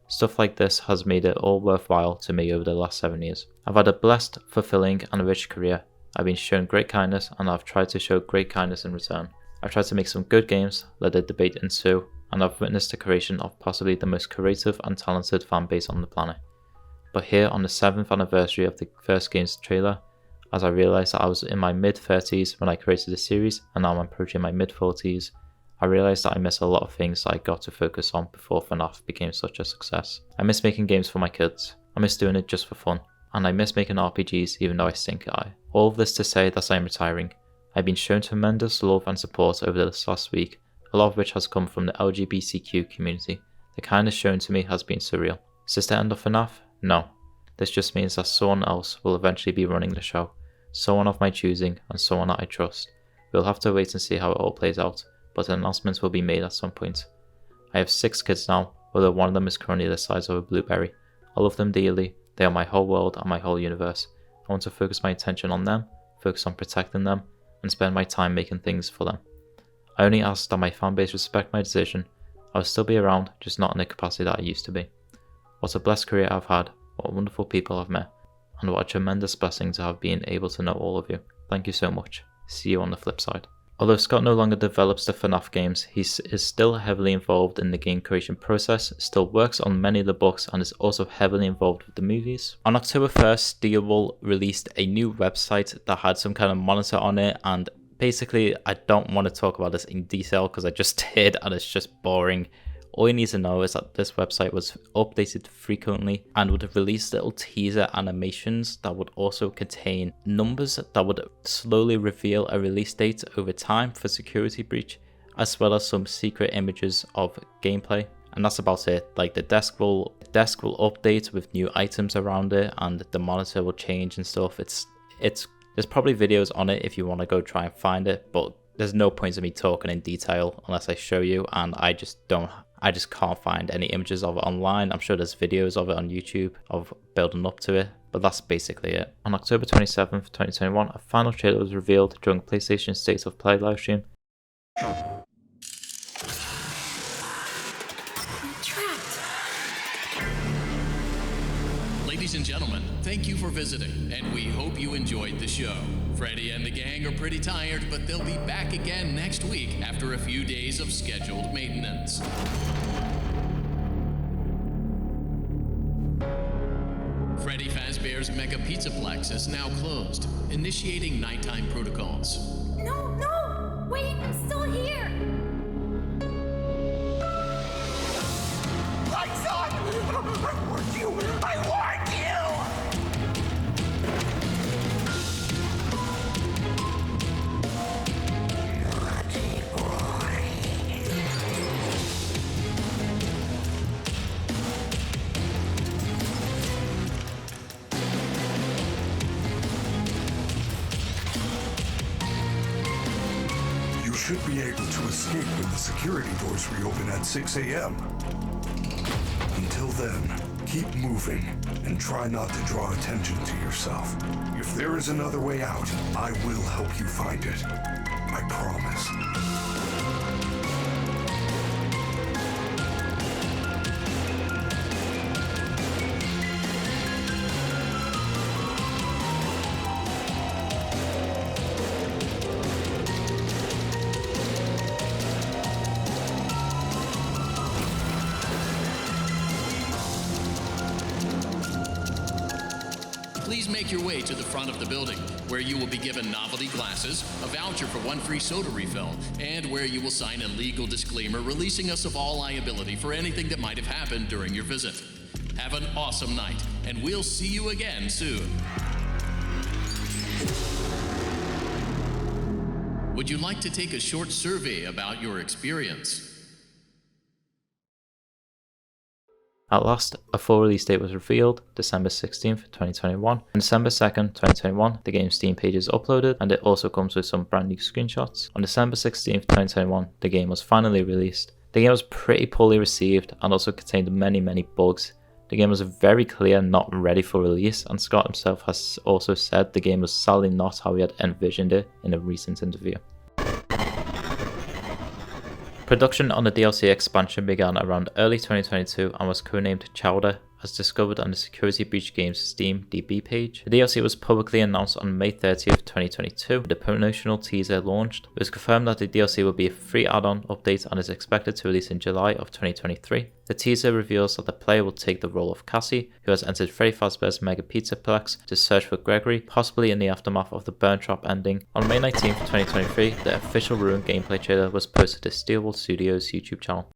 Stuff like this has made it all worthwhile to me over the last 7 years. I've had a blessed, fulfilling and rich career. I've been shown great kindness and I've tried to show great kindness in return. I've tried to make some good games, let the debate ensue, and I've witnessed the creation of possibly the most creative and talented fan base on the planet. But here on the 7th anniversary of the first game's trailer, as I realised that I was in my mid-30s when I created the series and now I'm approaching my mid-40s, I realised that I miss a lot of things that I got to focus on before FNaF became such a success. I miss making games for my kids, I miss doing it just for fun, and I miss making RPGs even though I stink at it. All of this to say that I'm retiring. I've been shown tremendous love and support over this last week, a lot of which has come from the LGBTQ community. The kindness shown to me has been surreal. Is this the end of FNaF? No. This just means that someone else will eventually be running the show. Someone of my choosing and someone that I trust. We'll have to wait and see how it all plays out, but announcements will be made at some point. I have 6 kids now, although one of them is currently the size of a blueberry. I love them dearly, they are my whole world and my whole universe. I want to focus my attention on them, focus on protecting them, and spend my time making things for them. I only ask that my fanbase respect my decision. I will still be around, just not in the capacity that I used to be. What a blessed career I've had, what wonderful people I've met, and what a tremendous blessing to have been able to know all of you. Thank you so much. See you on the flip side." Although Scott no longer develops the FNaF games, he is still heavily involved in the game creation process, still works on many of the books, and is also heavily involved with the movies. On October 1st, Dealable released a new website that had some kind of monitor on it, and basically I don't want to talk about this in detail because I just did and it's just boring. All you need to know is that this website was updated frequently and would release little teaser animations that would also contain numbers that would slowly reveal a release date over time for Security Breach, as well as some secret images of gameplay. And that's about it. Like the desk will update with new items around it, and the monitor will change and stuff. There's probably videos on it if you want to go try and find it, but there's no point in me talking in detail unless I show you, and I just can't find any images of it online. I'm sure there's videos of it on YouTube of building up to it, but that's basically it. On October 27th, 2021, a final trailer was revealed during PlayStation State of Play livestream. Ladies and gentlemen, thank you for visiting, and we hope you enjoyed the show. Freddy and the gang are pretty tired, but they'll be back again next week after a few days of scheduled maintenance. Freddy Fazbear's Mega Pizzaplex is now closed, initiating nighttime protocols. No! Wait, I'm still here! Lights on! I want you! I want you! Naughty boy. You should be able to escape when the security doors reopen at 6 a.m. Until then, keep moving and try not to draw attention to yourself. If there is another way out, I will help you find it. I promise. Please make your way to the front of the building, where you will be given novelty glasses, a voucher for 1 free soda refill, and where you will sign a legal disclaimer releasing us of all liability for anything that might have happened during your visit. Have an awesome night, and we'll see you again soon. Would you like to take a short survey about your experience? At last, a full release date was revealed, December 16th, 2021. On December 2nd, 2021, the game's Steam page is uploaded, and it also comes with some brand new screenshots. On December 16th, 2021, the game was finally released. The game was pretty poorly received and also contained many bugs. The game was very clear not ready for release, and Scott himself has also said the game was sadly not how he had envisioned it in a recent interview. Production on the DLC expansion began around early 2022 and was codenamed Chowder, as discovered on the Security Breach Games Steam DB page. The DLC was publicly announced on May 30th, 2022, with the promotional teaser launched. It was confirmed that the DLC will be a free add-on update and is expected to release in July of 2023. The teaser reveals that the player will take the role of Cassie, who has entered Freddy Fazbear's Mega Pizzaplex to search for Gregory, possibly in the aftermath of the Burn Trap ending. On May 19th, 2023, the official Ruin gameplay trailer was posted to Steelwood Studios' YouTube channel.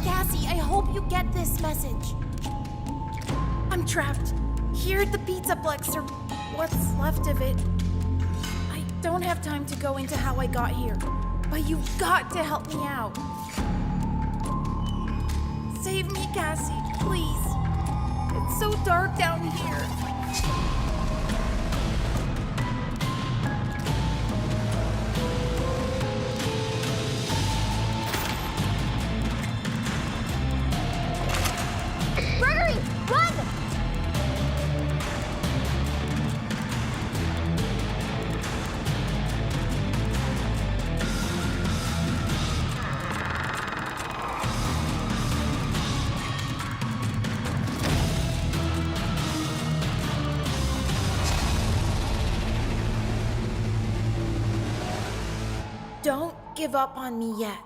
Cassie, I hope you get this message. I'm trapped here at the Pizzaplex, or what's left of it. I don't have time to go into how I got here, but you've got to help me out. Save me, Cassie, please. It's so dark down here. Gregory, run! Don't give up on me yet.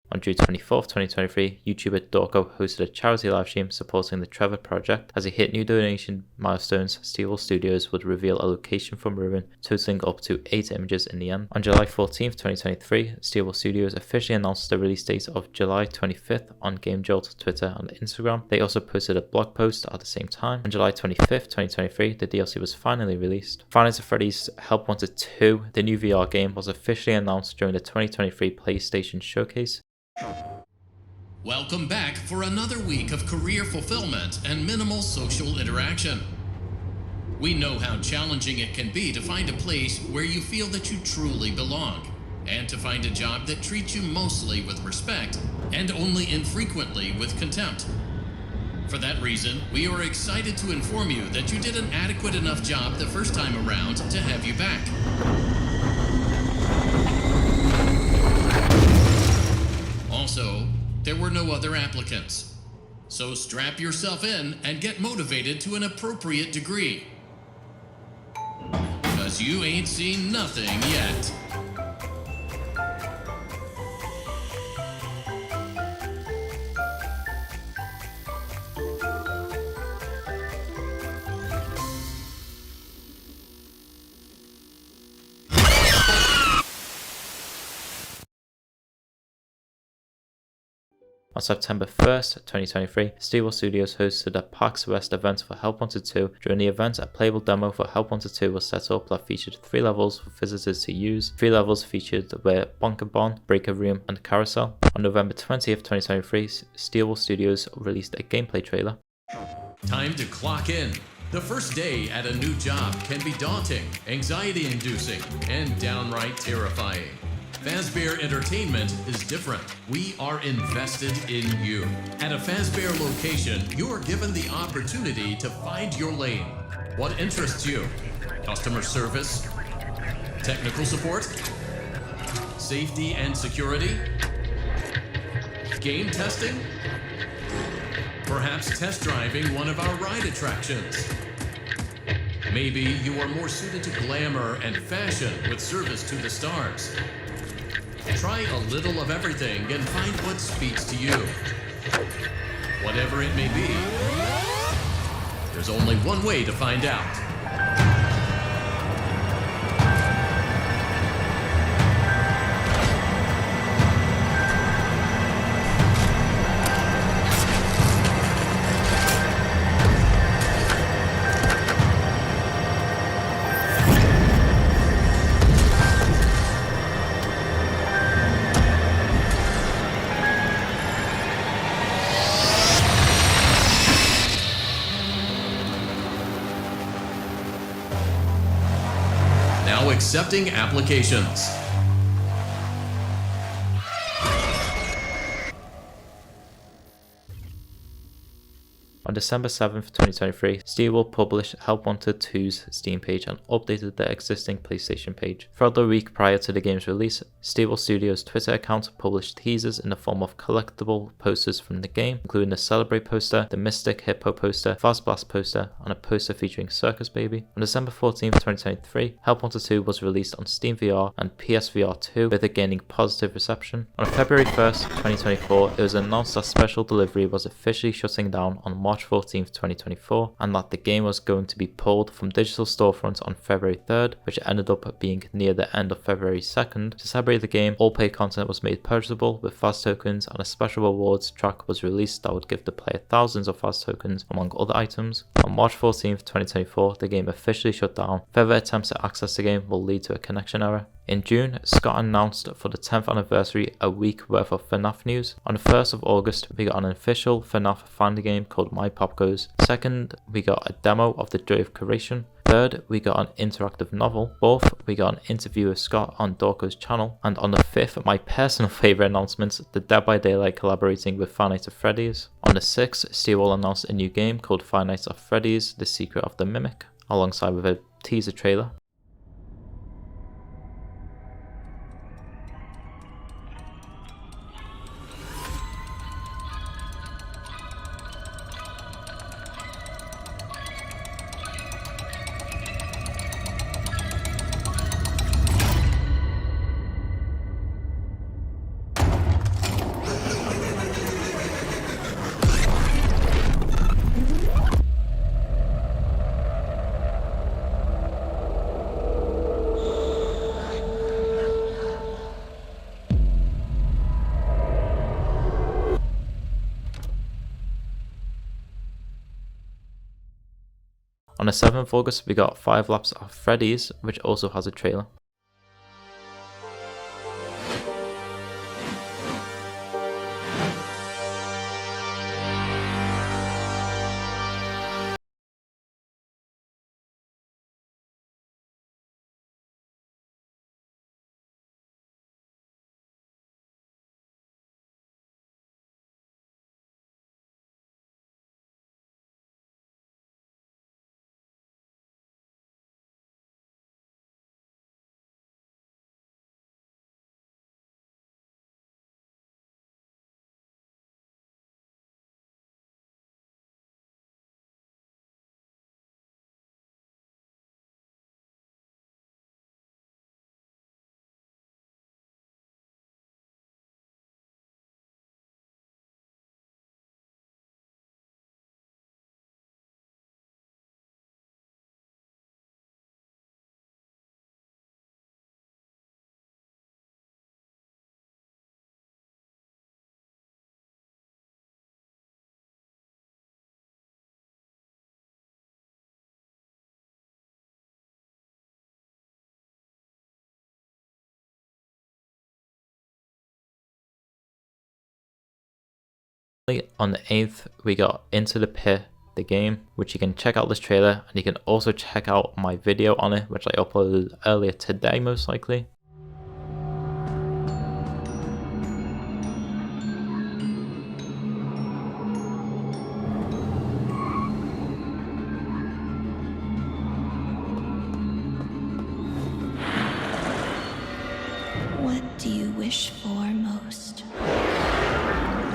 On June 24th, 2023, YouTuber Dorko hosted a charity livestream supporting the Trevor Project. As he hit new donation milestones, Steel Studios would reveal a location from Ruin, totaling up to 8 images in the end. On July 14th, 2023, Steel Studios officially announced the release date of July 25th on GameJolt, Twitter, and Instagram. They also posted a blog post at the same time. On July 25th, 2023, the DLC was finally released. Five Nights at Freddy's Help Wanted 2, the new VR game, was officially announced during the 2023 PlayStation Showcase. Welcome back for another week of career fulfillment and minimal social interaction. We know how challenging it can be to find a place where you feel that you truly belong, and to find a job that treats you mostly with respect and only infrequently with contempt. For that reason, we are excited to inform you that you did an adequate enough job the first time around to have you back. Also, there were no other applicants. So strap yourself in and get motivated to an appropriate degree. 'Cause you ain't seen nothing yet. On September 1st, 2023, Steel Studios hosted a PAX West event for Help Wanted 2. During the event, a playable demo for Help Wanted 2 was set up that featured 3 levels for visitors to use. 3 levels featured were Bonker Bon, Breaker Room, and Carousel. On November 20th, 2023, Steel Studios released a gameplay trailer. Time to clock in. The first day at a new job can be daunting, anxiety-inducing, and downright terrifying. Fazbear Entertainment is different. We are invested in you. At a Fazbear location, you are given the opportunity to find your lane. What interests you? Customer service? Technical support? Safety and security? Game testing? Perhaps test driving one of our ride attractions? Maybe you are more suited to glamour and fashion with service to the stars. Try a little of everything and find what speaks to you. Whatever it may be, there's only one way to find out. Now accepting applications. On December 7th, 2023, Steel will publish Help Wanted 2's Steam page and updated the existing PlayStation page. Throughout the week prior to the game's release, Steel Studios' Twitter account published teasers in the form of collectible posters from the game, including the Celebrate poster, the Mystic Hippo poster, Fast Blast poster, and a poster featuring Circus Baby. On December 14th, 2023, Help Wanted 2 was released on Steam VR and PSVR 2, with it gaining positive reception. On February 1st, 2024, it was announced that Special Delivery was officially shutting down on March 14th, 2024, and that the game was going to be pulled from digital storefronts on February 3rd, which ended up being near the end of February 2nd. To celebrate the game, all paid content was made purchasable with fast tokens, and a special rewards track was released that would give the player thousands of fast tokens among other items. On March 14th, 2024, the game officially shut down. Further attempts to access the game will lead to a connection error. In June, Scott announced for the 10th anniversary a week worth of FNaF news. On the 1st of August, we got an official FNaF fan game called My Pop Goes. 2nd, we got a demo of the Joy of Creation. 3rd, we got an interactive novel. 4th, we got an interview with Scott on Dorko's channel. And on the 5th, my personal favourite announcement, the Dead by Daylight collaborating with Five Nights at Freddy's. On the 6th, Steel will announce a new game called Five Nights at Freddy's, The Secret of the Mimic, alongside with a teaser trailer. On the 7th of August, we got 5 Laps of Freddy's, which also has a trailer. On the 8th, we got Into the Pit, the game, which you can check out this trailer, and you can also check out my video on it, which I uploaded earlier today most likely. What do you wish for most?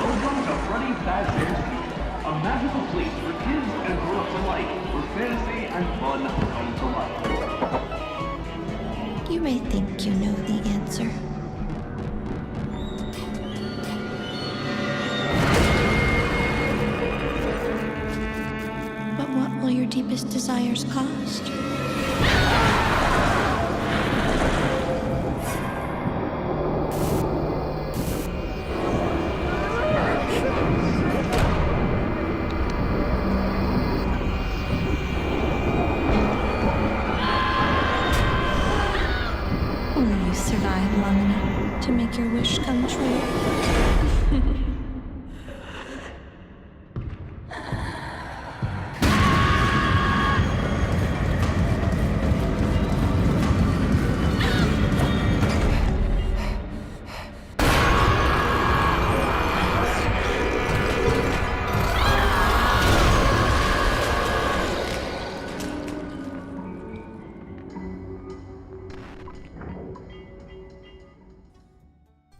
Welcome to Freddy Fazbear's Beat, a magical place for kids and grown-ups alike, where fantasy and fun come to life. You may think you know the answer. But what will your deepest desires cost? Will you survive long enough to make your wish come true?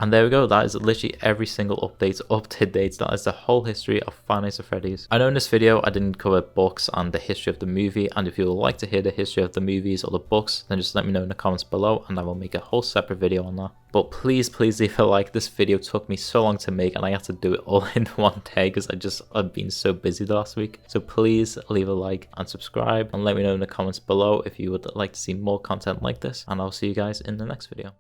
And there we go, that is literally every single update up to date. That is the whole history of Five Nights at Freddy's. I know in this video I didn't cover books and the history of the movie, and if you would like to hear the history of the movies or the books, then just let me know in the comments below and I will make a whole separate video on that. But please leave a like. This video took me so long to make and I had to do it all in one day because I've been so busy the last week. So please leave a like and subscribe and let me know in the comments below if you would like to see more content like this, and I'll see you guys in the next video.